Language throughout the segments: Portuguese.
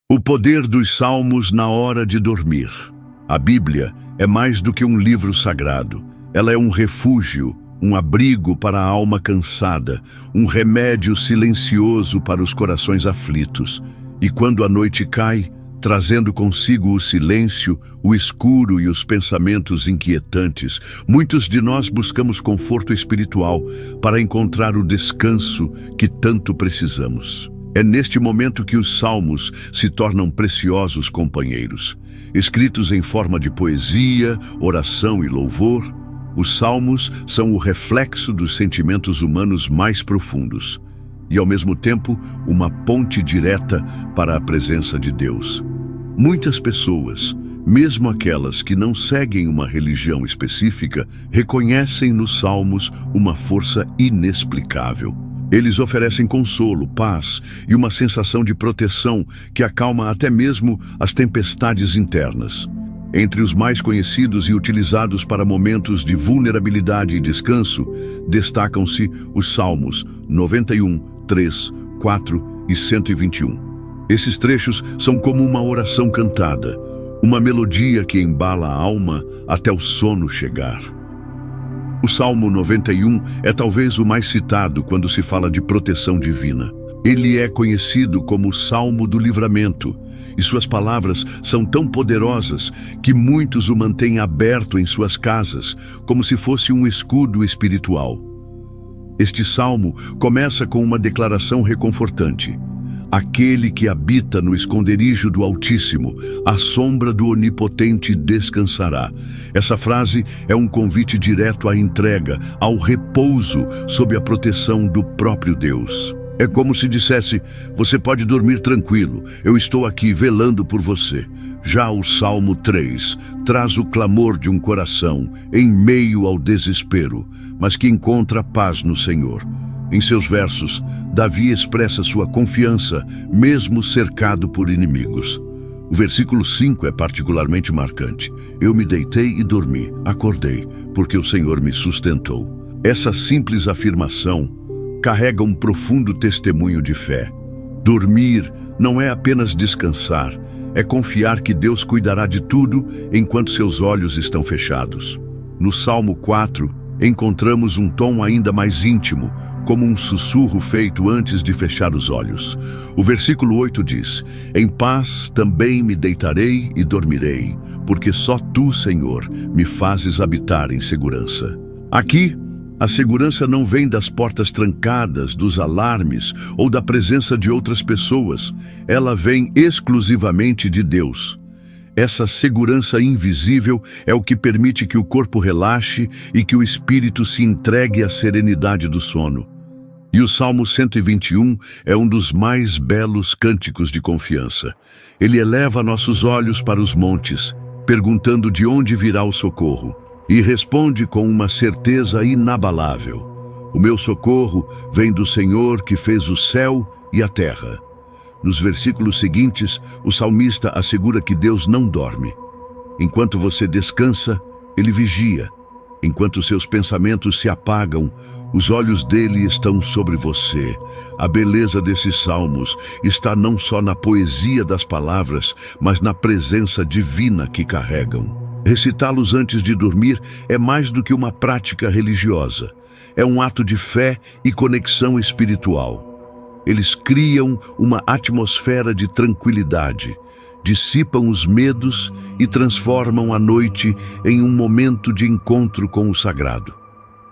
O poder dos salmos na hora de dormir. A Bíblia é mais do que um livro sagrado. Ela é um refúgio, um abrigo para a alma cansada, um remédio silencioso para os corações aflitos. E quando a noite cai, trazendo consigo o silêncio, o escuro e os pensamentos inquietantes, muitos de nós buscamos conforto espiritual para encontrar o descanso que tanto precisamos. É neste momento que os salmos se tornam preciosos companheiros. Escritos em forma de poesia, oração e louvor, os salmos são o reflexo dos sentimentos humanos mais profundos e, ao mesmo tempo, uma ponte direta para a presença de Deus. Muitas pessoas, mesmo aquelas que não seguem uma religião específica, reconhecem nos salmos uma força inexplicável. Eles oferecem consolo, paz e uma sensação de proteção que acalma até mesmo as tempestades internas. Entre os mais conhecidos e utilizados para momentos de vulnerabilidade e descanso, destacam-se os Salmos 91, 3, 4 e 121. Esses trechos são como uma oração cantada, uma melodia que embala a alma até o sono chegar. O Salmo 91 é talvez o mais citado quando se fala de proteção divina. Ele é conhecido como o Salmo do Livramento, e suas palavras são tão poderosas que muitos o mantêm aberto em suas casas, como se fosse um escudo espiritual. Este salmo começa com uma declaração reconfortante. Aquele que habita no esconderijo do Altíssimo, à sombra do Onipotente descansará. Essa frase é um convite direto à entrega, ao repouso sob a proteção do próprio Deus. É como se dissesse: você pode dormir tranquilo, eu estou aqui velando por você. Já o Salmo 3 traz o clamor de um coração em meio ao desespero, mas que encontra paz no Senhor. Em seus versos, Davi expressa sua confiança, mesmo cercado por inimigos. O versículo 5 é particularmente marcante. Eu me deitei e dormi, acordei, porque o Senhor me sustentou. Essa simples afirmação carrega um profundo testemunho de fé. Dormir não é apenas descansar, é confiar que Deus cuidará de tudo enquanto seus olhos estão fechados. No Salmo 4, encontramos um tom ainda mais íntimo, como um sussurro feito antes de fechar os olhos. O versículo 8 diz: em paz também me deitarei e dormirei, porque só tu, Senhor, me fazes habitar em segurança. Aqui, a segurança não vem das portas trancadas, dos alarmes ou da presença de outras pessoas. Ela vem exclusivamente de Deus. Essa segurança invisível é o que permite que o corpo relaxe e que o espírito se entregue à serenidade do sono. E o Salmo 121 é um dos mais belos cânticos de confiança. Ele eleva nossos olhos para os montes, perguntando de onde virá o socorro, e responde com uma certeza inabalável: o meu socorro vem do Senhor que fez o céu e a terra. Nos versículos seguintes, o salmista assegura que Deus não dorme. Enquanto você descansa, Ele vigia. Enquanto seus pensamentos se apagam, os olhos dele estão sobre você. A beleza desses salmos está não só na poesia das palavras, mas na presença divina que carregam. Recitá-los antes de dormir é mais do que uma prática religiosa. É um ato de fé e conexão espiritual. Eles criam uma atmosfera de tranquilidade, dissipam os medos e transformam a noite em um momento de encontro com o sagrado.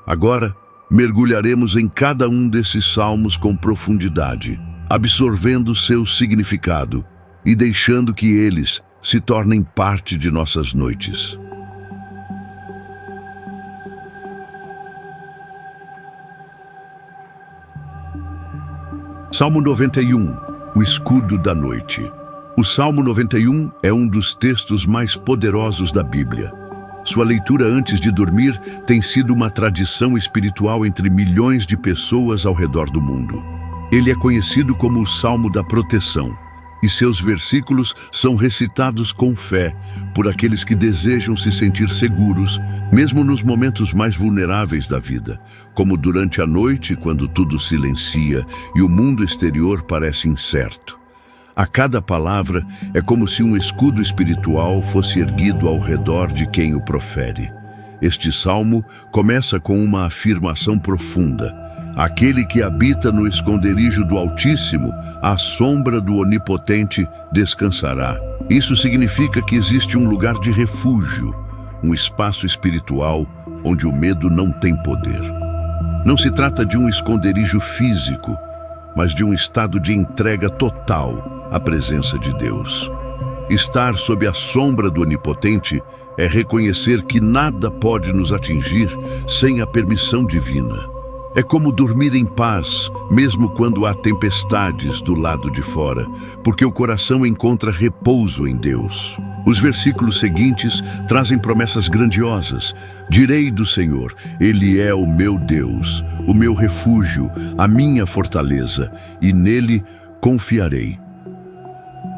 Agora, mergulharemos em cada um desses salmos com profundidade, absorvendo seu significado e deixando que eles se tornem parte de nossas noites. Salmo 91, o escudo da noite. O Salmo 91 é um dos textos mais poderosos da Bíblia. Sua leitura antes de dormir tem sido uma tradição espiritual entre milhões de pessoas ao redor do mundo. Ele é conhecido como o Salmo da Proteção, e seus versículos são recitados com fé por aqueles que desejam se sentir seguros, mesmo nos momentos mais vulneráveis da vida, como durante a noite, quando tudo silencia e o mundo exterior parece incerto. A cada palavra é como se um escudo espiritual fosse erguido ao redor de quem o profere. Este salmo começa com uma afirmação profunda. Aquele que habita no esconderijo do Altíssimo, à sombra do Onipotente, descansará. Isso significa que existe um lugar de refúgio, um espaço espiritual onde o medo não tem poder. Não se trata de um esconderijo físico, mas de um estado de entrega total à presença de Deus. Estar sob a sombra do Onipotente é reconhecer que nada pode nos atingir sem a permissão divina. É como dormir em paz, mesmo quando há tempestades do lado de fora, porque o coração encontra repouso em Deus. Os versículos seguintes trazem promessas grandiosas. Direi do Senhor, Ele é o meu Deus, o meu refúgio, a minha fortaleza, e nele confiarei.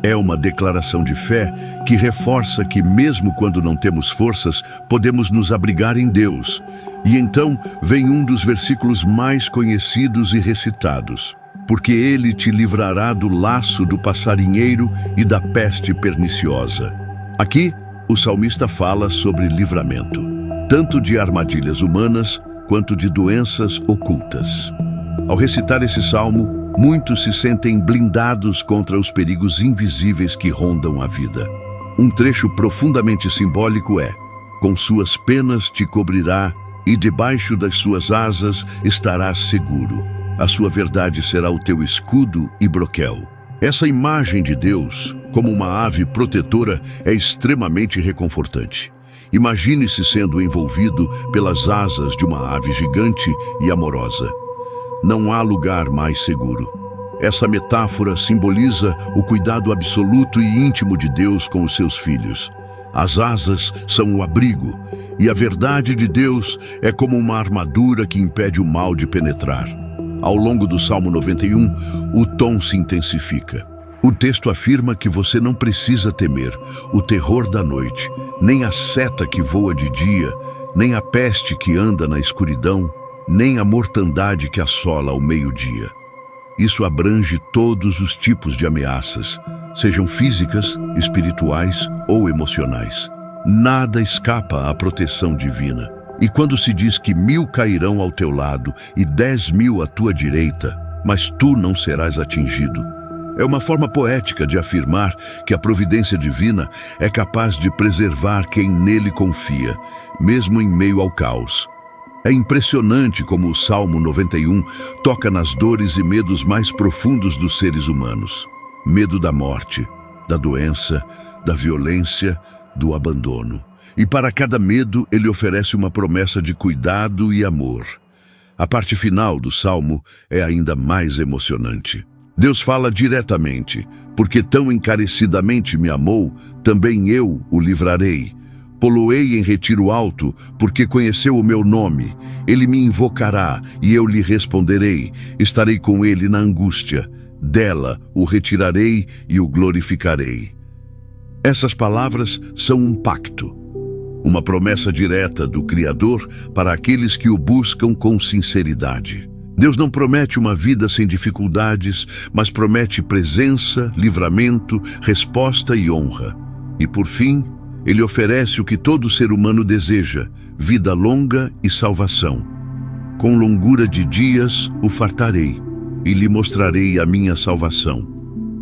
É uma declaração de fé que reforça que mesmo quando não temos forças, podemos nos abrigar em Deus. E então vem um dos versículos mais conhecidos e recitados. Porque Ele te livrará do laço do passarinheiro e da peste perniciosa. Aqui, o salmista fala sobre livramento, tanto de armadilhas humanas quanto de doenças ocultas. Ao recitar esse salmo, muitos se sentem blindados contra os perigos invisíveis que rondam a vida. Um trecho profundamente simbólico é: com suas penas te cobrirá e debaixo das suas asas estarás seguro. A sua verdade será o teu escudo e broquel. Essa imagem de Deus, como uma ave protetora, é extremamente reconfortante. Imagine-se sendo envolvido pelas asas de uma ave gigante e amorosa. Não há lugar mais seguro. Essa metáfora simboliza o cuidado absoluto e íntimo de Deus com os seus filhos. As asas são o abrigo, e a verdade de Deus é como uma armadura que impede o mal de penetrar. Ao longo do Salmo 91, o tom se intensifica. O texto afirma que você não precisa temer o terror da noite, nem a seta que voa de dia, nem a peste que anda na escuridão, nem a mortandade que assola ao meio-dia. Isso abrange todos os tipos de ameaças, sejam físicas, espirituais ou emocionais. Nada escapa à proteção divina. E quando se diz que 1000 cairão ao teu lado e 10.000 à tua direita, mas tu não serás atingido, é uma forma poética de afirmar que a providência divina é capaz de preservar quem nele confia, mesmo em meio ao caos. É impressionante como o Salmo 91 toca nas dores e medos mais profundos dos seres humanos. Medo da morte, da doença, da violência, do abandono. E para cada medo, ele oferece uma promessa de cuidado e amor. A parte final do Salmo é ainda mais emocionante. Deus fala diretamente: porque tão encarecidamente me amou, também eu o livrarei. Poloei em retiro alto, porque conheceu o meu nome. Ele me invocará, e eu lhe responderei. Estarei com ele na angústia. Dela o retirarei e o glorificarei. Essas palavras são um pacto, uma promessa direta do Criador para aqueles que o buscam com sinceridade. Deus não promete uma vida sem dificuldades, mas promete presença, livramento, resposta e honra. E por fim, Ele oferece o que todo ser humano deseja: vida longa e salvação. Com longura de dias o fartarei, e lhe mostrarei a minha salvação.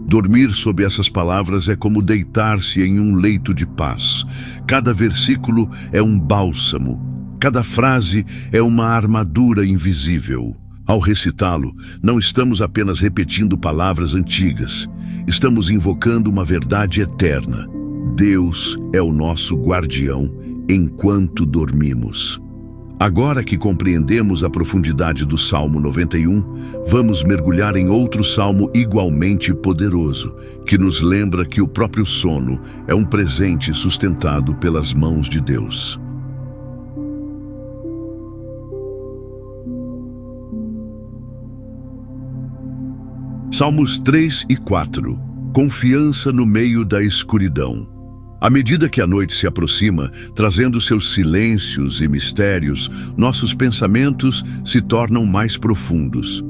Dormir sob essas palavras é como deitar-se em um leito de paz. Cada versículo é um bálsamo, cada frase é uma armadura invisível. Ao recitá-lo, não estamos apenas repetindo palavras antigas, estamos invocando uma verdade eterna. Deus é o nosso guardião enquanto dormimos. Agora que compreendemos a profundidade do Salmo 91, vamos mergulhar em outro salmo igualmente poderoso, que nos lembra que o próprio sono é um presente sustentado pelas mãos de Deus. Salmos 3 e 4. Confiança no meio da escuridão. À medida que a noite se aproxima, trazendo seus silêncios e mistérios, nossos pensamentos se tornam mais profundos.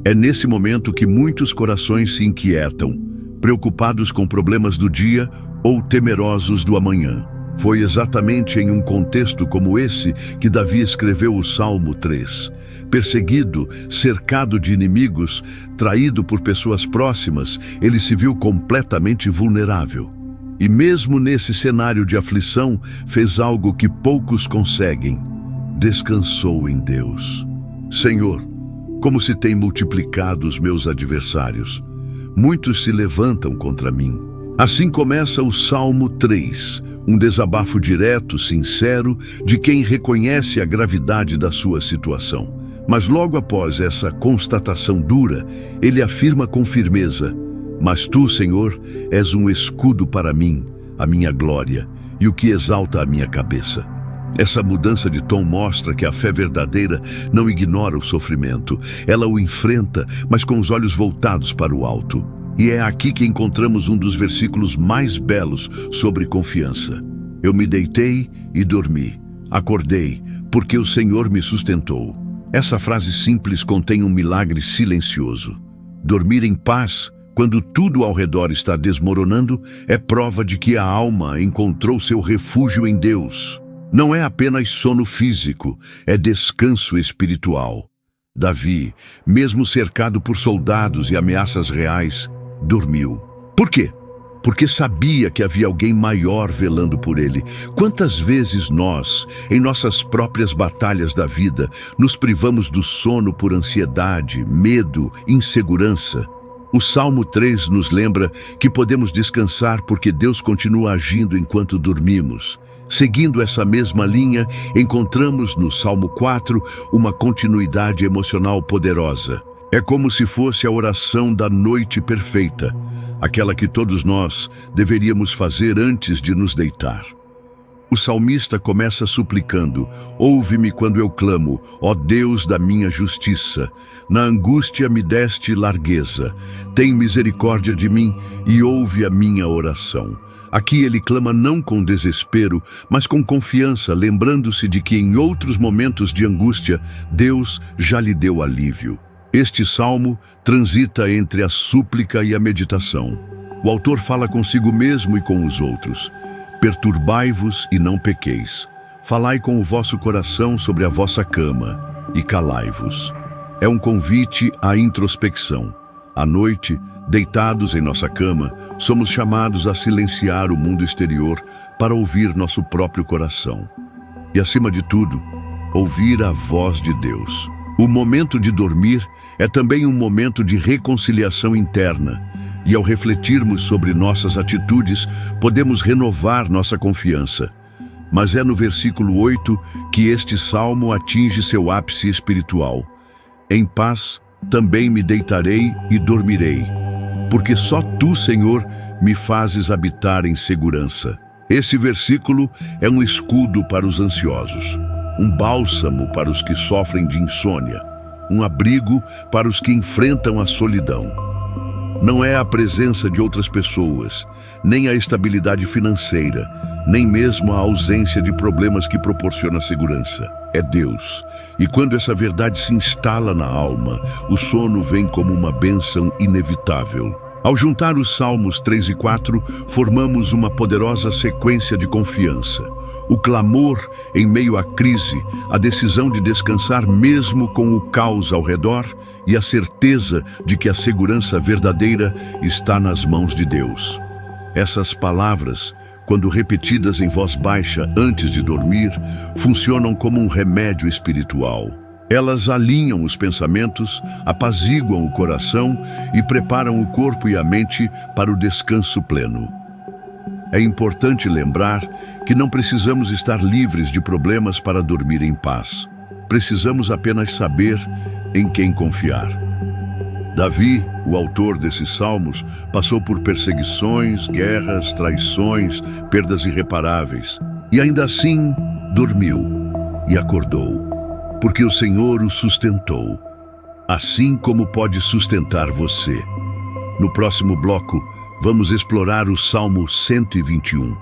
É nesse momento que muitos corações se inquietam. preocupados com problemas do dia ou temerosos do amanhã. Foi exatamente em um contexto como esse que Davi escreveu o Salmo 3. Perseguido, cercado de inimigos, traído por pessoas próximas, ele se viu completamente vulnerável. E mesmo nesse cenário de aflição, fez algo que poucos conseguem: descansou em Deus. Senhor, como se tem multiplicado os meus adversários. Muitos se levantam contra mim. Assim começa o Salmo 3, um desabafo direto, sincero, de quem reconhece a gravidade da sua situação. Mas logo após essa constatação dura, ele afirma com firmeza: mas tu, Senhor, és um escudo para mim, a minha glória, e o que exalta a minha cabeça. Essa mudança de tom mostra que a fé verdadeira não ignora o sofrimento. Ela o enfrenta, mas com os olhos voltados para o alto. E é aqui que encontramos um dos versículos mais belos sobre confiança. Eu me deitei e dormi. Acordei, porque o Senhor me sustentou. Essa frase simples contém um milagre silencioso. Dormir em paz, quando tudo ao redor está desmoronando, é prova de que a alma encontrou seu refúgio em Deus. Não é apenas sono físico, é descanso espiritual. Davi, mesmo cercado por soldados e ameaças reais, dormiu. Por quê? Porque sabia que havia alguém maior velando por ele. Quantas vezes nós, em nossas próprias batalhas da vida, nos privamos do sono por ansiedade, medo, insegurança? O Salmo 3 nos lembra que podemos descansar porque Deus continua agindo enquanto dormimos. Seguindo essa mesma linha, encontramos no Salmo 4 uma continuidade emocional poderosa. É como se fosse a oração da noite perfeita, aquela que todos nós deveríamos fazer antes de nos deitar. O salmista começa suplicando: ouve-me quando eu clamo, ó Deus da minha justiça. Na angústia me deste largueza. Tem misericórdia de mim e ouve a minha oração. Aqui ele clama não com desespero, mas com confiança, lembrando-se de que em outros momentos de angústia, Deus já lhe deu alívio. Este salmo transita entre a súplica e a meditação. O autor fala consigo mesmo e com os outros. Perturbai-vos e não pequeis. Falai com o vosso coração sobre a vossa cama e calai-vos. É um convite à introspecção. À noite, deitados em nossa cama, somos chamados a silenciar o mundo exterior para ouvir nosso próprio coração. E, acima de tudo, ouvir a voz de Deus. O momento de dormir é também um momento de reconciliação interna, e ao refletirmos sobre nossas atitudes, podemos renovar nossa confiança. Mas é no versículo 8 que este salmo atinge seu ápice espiritual. Em paz também me deitarei e dormirei, porque só tu, Senhor, me fazes habitar em segurança. Esse versículo é um escudo para os ansiosos, um bálsamo para os que sofrem de insônia, um abrigo para os que enfrentam a solidão. Não é a presença de outras pessoas, nem a estabilidade financeira, nem mesmo a ausência de problemas que proporciona segurança. É Deus. E quando essa verdade se instala na alma, o sono vem como uma bênção inevitável. Ao juntar os Salmos 3 e 4, formamos uma poderosa sequência de confiança. O clamor em meio à crise, a decisão de descansar mesmo com o caos ao redor e a certeza de que a segurança verdadeira está nas mãos de Deus. Essas palavras, quando repetidas em voz baixa antes de dormir, funcionam como um remédio espiritual. Elas alinham os pensamentos, apaziguam o coração e preparam o corpo e a mente para o descanso pleno. É importante lembrar que não precisamos estar livres de problemas para dormir em paz. Precisamos apenas saber em quem confiar. Davi, o autor desses salmos, passou por perseguições, guerras, traições, perdas irreparáveis. E ainda assim, dormiu e acordou, porque o Senhor o sustentou, assim como pode sustentar você. No próximo bloco, vamos explorar o Salmo 121,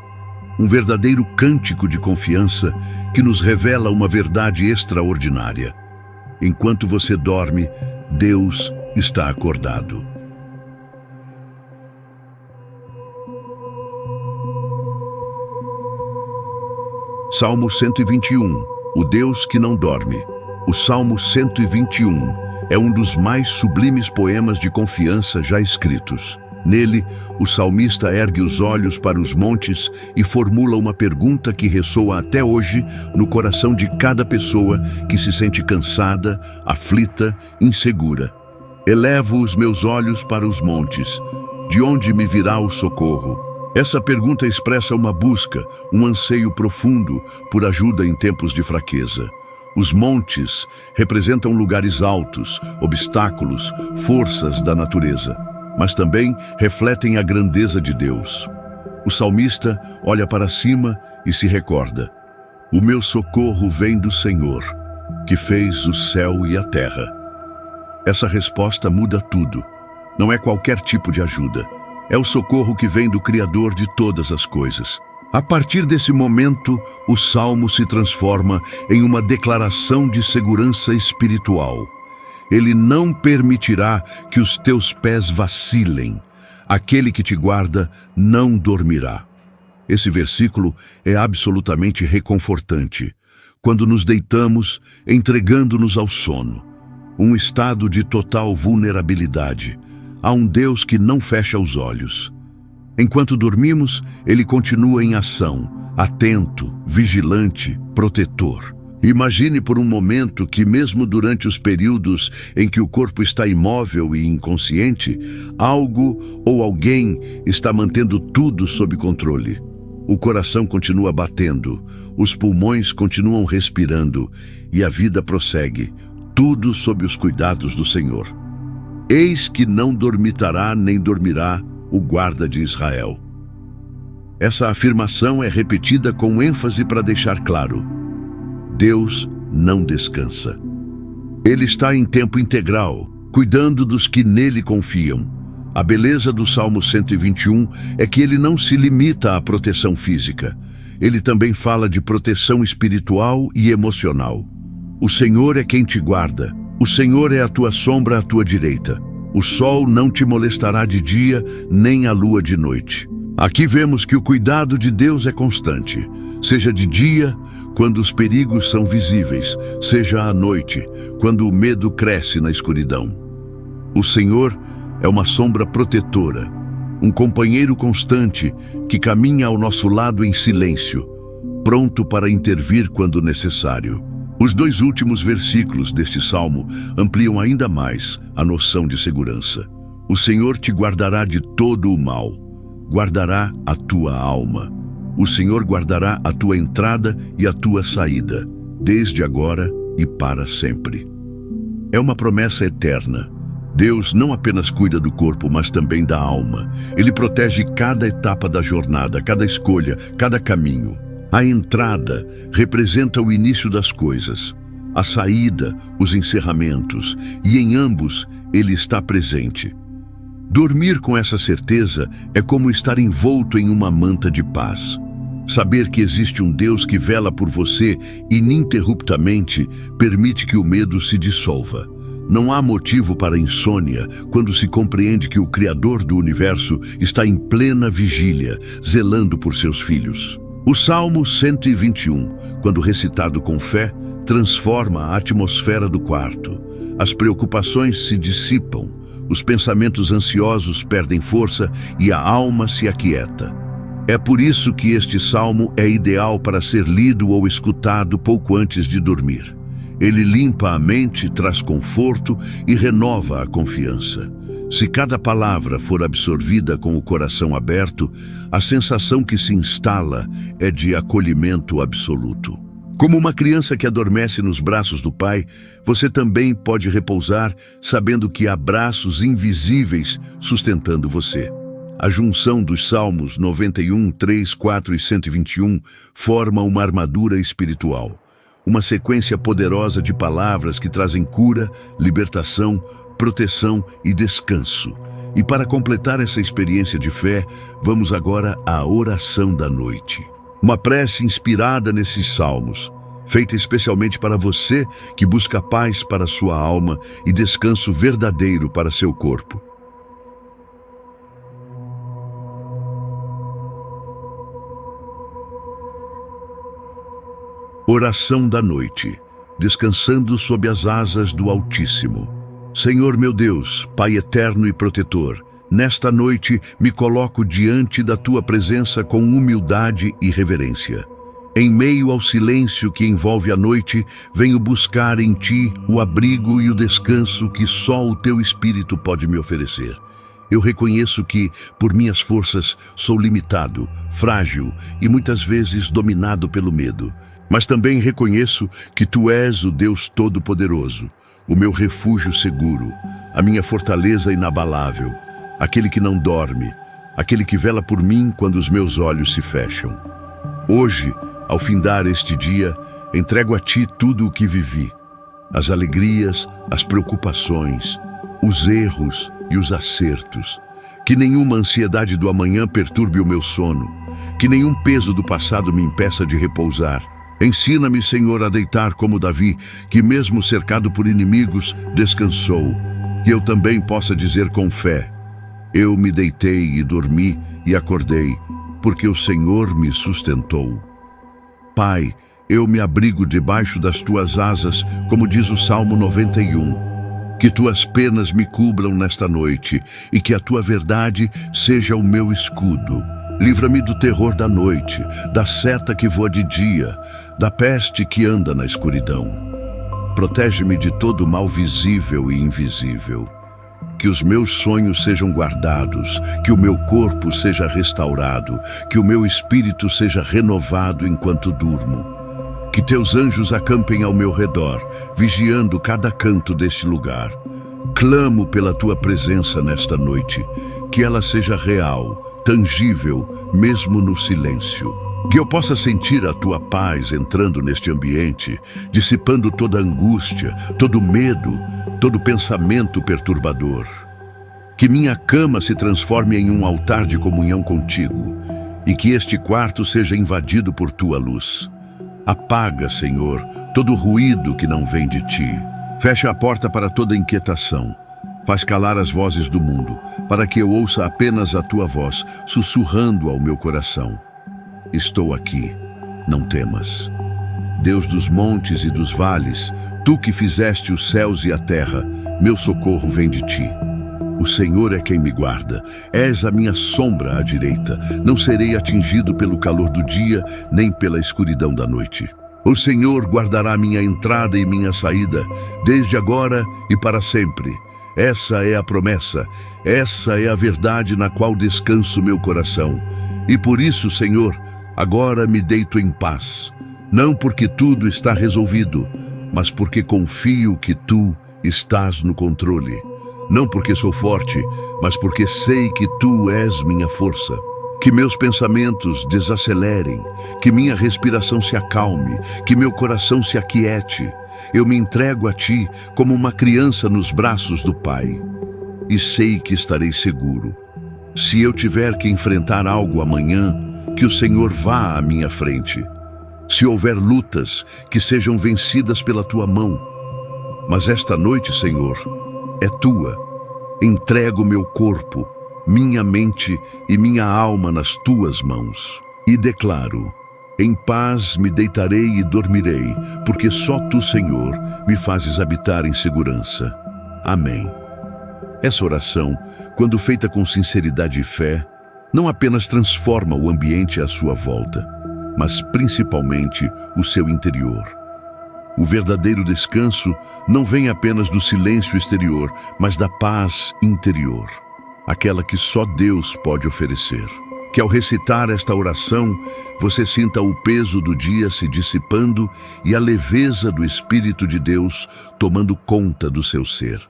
um verdadeiro cântico de confiança que nos revela uma verdade extraordinária. Enquanto você dorme, Deus está acordado. Salmo 121, o Deus que não dorme. O Salmo 121 é um dos mais sublimes poemas de confiança já escritos. Nele, o salmista ergue os olhos para os montes e formula uma pergunta que ressoa até hoje no coração de cada pessoa que se sente cansada, aflita, insegura. Elevo os meus olhos para os montes. De onde me virá o socorro? Essa pergunta expressa uma busca, um anseio profundo por ajuda em tempos de fraqueza. Os montes representam lugares altos, obstáculos, forças da natureza, mas também refletem a grandeza de Deus. O salmista olha para cima e se recorda: o meu socorro vem do Senhor, que fez o céu e a terra. Essa resposta muda tudo. Não é qualquer tipo de ajuda. É o socorro que vem do Criador de todas as coisas. A partir desse momento, o Salmo se transforma em uma declaração de segurança espiritual. Ele não permitirá que os teus pés vacilem. Aquele que te guarda não dormirá. Esse versículo é absolutamente reconfortante. Quando nos deitamos, entregando-nos ao sono, um estado de total vulnerabilidade. Há um Deus que não fecha os olhos. Enquanto dormimos, Ele continua em ação, atento, vigilante, protetor. Imagine por um momento que mesmo durante os períodos em que o corpo está imóvel e inconsciente, algo ou alguém está mantendo tudo sob controle. O coração continua batendo, os pulmões continuam respirando e a vida prossegue, tudo sob os cuidados do Senhor. Eis que não dormitará nem dormirá o guarda de Israel. Essa afirmação é repetida com ênfase para deixar claro: Deus não descansa. Ele está em tempo integral, cuidando dos que nele confiam. A beleza do Salmo 121 é que ele não se limita à proteção física. Ele também fala de proteção espiritual e emocional. O Senhor é quem te guarda. O Senhor é a tua sombra à tua direita. O sol não te molestará de dia, nem a lua de noite. Aqui vemos que o cuidado de Deus é constante, seja de dia, quando os perigos são visíveis, seja à noite, quando o medo cresce na escuridão. O Senhor é uma sombra protetora, um companheiro constante que caminha ao nosso lado em silêncio, pronto para intervir quando necessário. Os dois últimos versículos deste salmo ampliam ainda mais a noção de segurança. O Senhor te guardará de todo o mal, guardará a tua alma. O Senhor guardará a tua entrada e a tua saída, desde agora e para sempre. É uma promessa eterna. Deus não apenas cuida do corpo, mas também da alma. Ele protege cada etapa da jornada, cada escolha, cada caminho. A entrada representa o início das coisas, a saída, os encerramentos, e em ambos Ele está presente. Dormir com essa certeza é como estar envolto em uma manta de paz. Saber que existe um Deus que vela por você ininterruptamente permite que o medo se dissolva. Não há motivo para insônia quando se compreende que o Criador do universo está em plena vigília, zelando por seus filhos. O Salmo 121, quando recitado com fé, transforma a atmosfera do quarto. As preocupações se dissipam, os pensamentos ansiosos perdem força e a alma se aquieta. É por isso que este salmo é ideal para ser lido ou escutado pouco antes de dormir. Ele limpa a mente, traz conforto e renova a confiança. Se cada palavra for absorvida com o coração aberto, a sensação que se instala é de acolhimento absoluto. Como uma criança que adormece nos braços do pai, você também pode repousar sabendo que há braços invisíveis sustentando você. A junção dos Salmos 91, 3, 4 e 121 forma uma armadura espiritual. Uma sequência poderosa de palavras que trazem cura, libertação, proteção e descanso. E para completar essa experiência de fé, vamos agora à oração da noite. Uma prece inspirada nesses salmos, feita especialmente para você que busca paz para sua alma e descanso verdadeiro para seu corpo. Oração da noite, descansando sob as asas do Altíssimo. Senhor meu Deus, Pai eterno e protetor, nesta noite me coloco diante da Tua presença com humildade e reverência. Em meio ao silêncio que envolve a noite, venho buscar em Ti o abrigo e o descanso que só o Teu Espírito pode me oferecer. Eu reconheço que, por minhas forças, sou limitado, frágil e muitas vezes dominado pelo medo. Mas também reconheço que Tu és o Deus Todo-Poderoso, o meu refúgio seguro, a minha fortaleza inabalável, aquele que não dorme, aquele que vela por mim quando os meus olhos se fecham. Hoje, ao findar este dia, entrego a Ti tudo o que vivi, as alegrias, as preocupações, os erros e os acertos. Que nenhuma ansiedade do amanhã perturbe o meu sono, que nenhum peso do passado me impeça de repousar. Ensina-me, Senhor, a deitar como Davi, que mesmo cercado por inimigos, descansou. Que eu também possa dizer com fé: eu me deitei e dormi e acordei, porque o Senhor me sustentou. Pai, eu me abrigo debaixo das Tuas asas, como diz o Salmo 91. Que Tuas penas me cubram nesta noite e que a Tua verdade seja o meu escudo. Livra-me do terror da noite, da seta que voa de dia, da peste que anda na escuridão. Protege-me de todo mal visível e invisível. Que os meus sonhos sejam guardados, que o meu corpo seja restaurado, que o meu espírito seja renovado enquanto durmo. Que Teus anjos acampem ao meu redor, vigiando cada canto deste lugar. Clamo pela Tua presença nesta noite, que ela seja real, tangível, mesmo no silêncio. Que eu possa sentir a Tua paz entrando neste ambiente, dissipando toda angústia, todo medo, todo pensamento perturbador. Que minha cama se transforme em um altar de comunhão contigo e que este quarto seja invadido por Tua luz. Apaga, Senhor, todo ruído que não vem de Ti. Fecha a porta para toda inquietação. Faz calar as vozes do mundo, para que eu ouça apenas a Tua voz, sussurrando ao meu coração. Estou aqui, não temas. Deus dos montes e dos vales, Tu que fizeste os céus e a terra, meu socorro vem de Ti. O Senhor é quem me guarda, és a minha sombra à direita. Não serei atingido pelo calor do dia, nem pela escuridão da noite. O Senhor guardará minha entrada e minha saída, desde agora e para sempre. Essa é a promessa, essa é a verdade na qual descanso meu coração. E por isso, Senhor, agora me deito em paz, não porque tudo está resolvido, mas porque confio que Tu estás no controle. Não porque sou forte, mas porque sei que Tu és minha força. Que meus pensamentos desacelerem, que minha respiração se acalme, que meu coração se aquiete. Eu me entrego a Ti como uma criança nos braços do Pai. E sei que estarei seguro. Se eu tiver que enfrentar algo amanhã, que o Senhor vá à minha frente. Se houver lutas, que sejam vencidas pela Tua mão. Mas esta noite, Senhor, é Tua. Entrego meu corpo, minha mente e minha alma nas Tuas mãos. E declaro: em paz me deitarei e dormirei, porque só Tu, Senhor, me fazes habitar em segurança. Amém. Essa oração, quando feita com sinceridade e fé, não apenas transforma o ambiente à sua volta, mas principalmente o seu interior. O verdadeiro descanso não vem apenas do silêncio exterior, mas da paz interior, aquela que só Deus pode oferecer. Que ao recitar esta oração, você sinta o peso do dia se dissipando e a leveza do Espírito de Deus tomando conta do seu ser.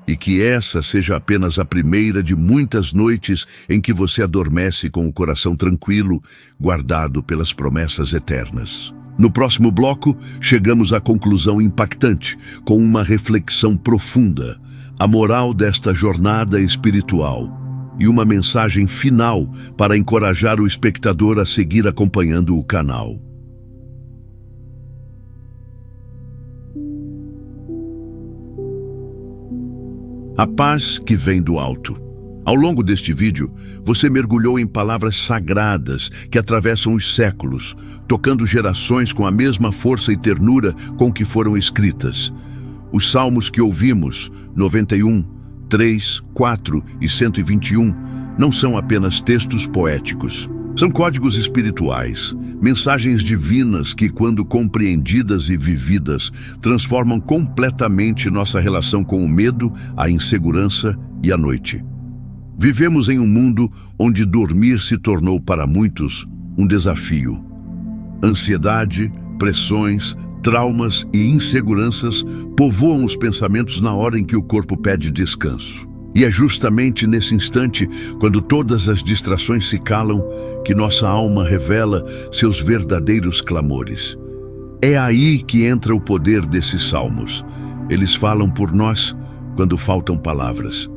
E que essa seja apenas a primeira de muitas noites em que você adormece com o coração tranquilo, guardado pelas promessas eternas. No próximo bloco, chegamos à conclusão impactante, com uma reflexão profunda, a moral desta jornada espiritual e uma mensagem final para encorajar o espectador a seguir acompanhando o canal. A paz que vem do alto. Ao longo deste vídeo, você mergulhou em palavras sagradas que atravessam os séculos, tocando gerações com a mesma força e ternura com que foram escritas. Os salmos que ouvimos, 91, 3, 4 e 121, não são apenas textos poéticos. São códigos espirituais, mensagens divinas que, quando compreendidas e vividas, transformam completamente nossa relação com o medo, a insegurança e a noite. Vivemos em um mundo onde dormir se tornou para muitos um desafio. Ansiedade, pressões, traumas e inseguranças povoam os pensamentos na hora em que o corpo pede descanso. E é justamente nesse instante, quando todas as distrações se calam, que nossa alma revela seus verdadeiros clamores. É aí que entra o poder desses salmos. Eles falam por nós quando faltam palavras.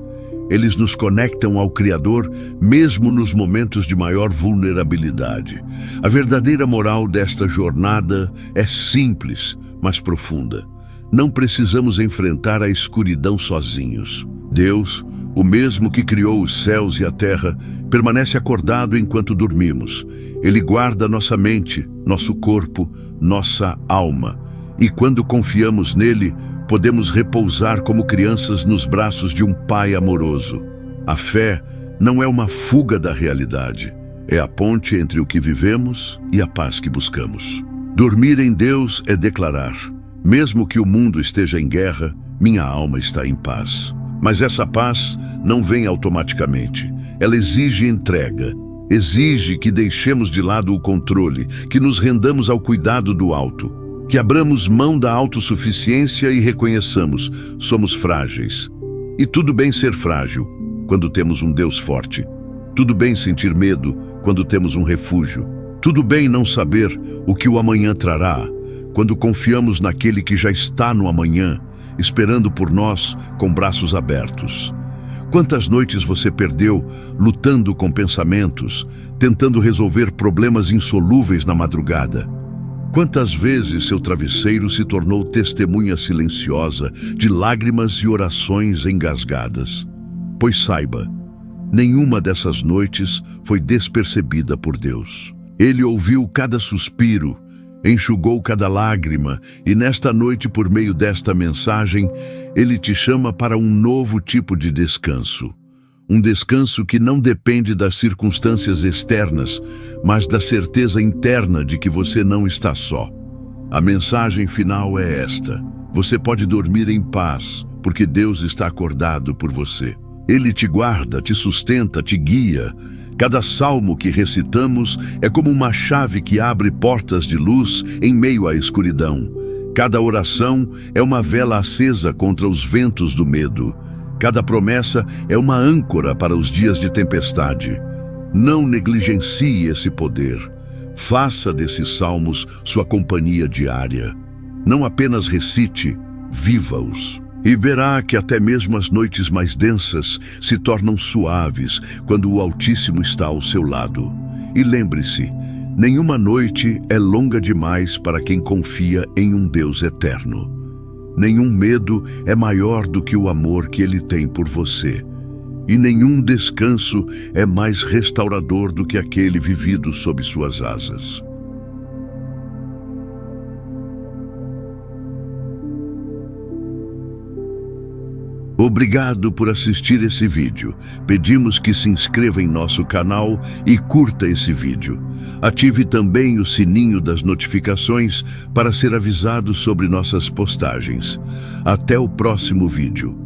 Eles nos conectam ao Criador, mesmo nos momentos de maior vulnerabilidade. A verdadeira moral desta jornada é simples, mas profunda. Não precisamos enfrentar a escuridão sozinhos. Deus, o mesmo que criou os céus e a terra, permanece acordado enquanto dormimos. Ele guarda nossa mente, nosso corpo, nossa alma. E quando confiamos nele, podemos repousar como crianças nos braços de um Pai amoroso. A fé não é uma fuga da realidade. É a ponte entre o que vivemos e a paz que buscamos. Dormir em Deus é declarar: mesmo que o mundo esteja em guerra, minha alma está em paz. Mas essa paz não vem automaticamente. Ela exige entrega. Exige que deixemos de lado o controle, que nos rendamos ao cuidado do alto, que abramos mão da autossuficiência e reconheçamos: somos frágeis. E tudo bem ser frágil quando temos um Deus forte. Tudo bem sentir medo quando temos um refúgio. Tudo bem não saber o que o amanhã trará, quando confiamos naquele que já está no amanhã, esperando por nós com braços abertos. Quantas noites você perdeu lutando com pensamentos, tentando resolver problemas insolúveis na madrugada? Quantas vezes seu travesseiro se tornou testemunha silenciosa de lágrimas e orações engasgadas? Pois saiba, nenhuma dessas noites foi despercebida por Deus. Ele ouviu cada suspiro, enxugou cada lágrima, e nesta noite, por meio desta mensagem, Ele te chama para um novo tipo de descanso. Um descanso que não depende das circunstâncias externas, mas da certeza interna de que você não está só. A mensagem final é esta: você pode dormir em paz, porque Deus está acordado por você. Ele te guarda, te sustenta, te guia. Cada salmo que recitamos é como uma chave que abre portas de luz em meio à escuridão. Cada oração é uma vela acesa contra os ventos do medo. Cada promessa é uma âncora para os dias de tempestade. Não negligencie esse poder. Faça desses salmos sua companhia diária. Não apenas recite, viva-os. E verá que até mesmo as noites mais densas se tornam suaves quando o Altíssimo está ao seu lado. E lembre-se, nenhuma noite é longa demais para quem confia em um Deus eterno. Nenhum medo é maior do que o amor que Ele tem por você. E nenhum descanso é mais restaurador do que aquele vivido sob suas asas. Obrigado por assistir esse vídeo. Pedimos que se inscreva em nosso canal e curta esse vídeo. Ative também o sininho das notificações para ser avisado sobre nossas postagens. Até o próximo vídeo.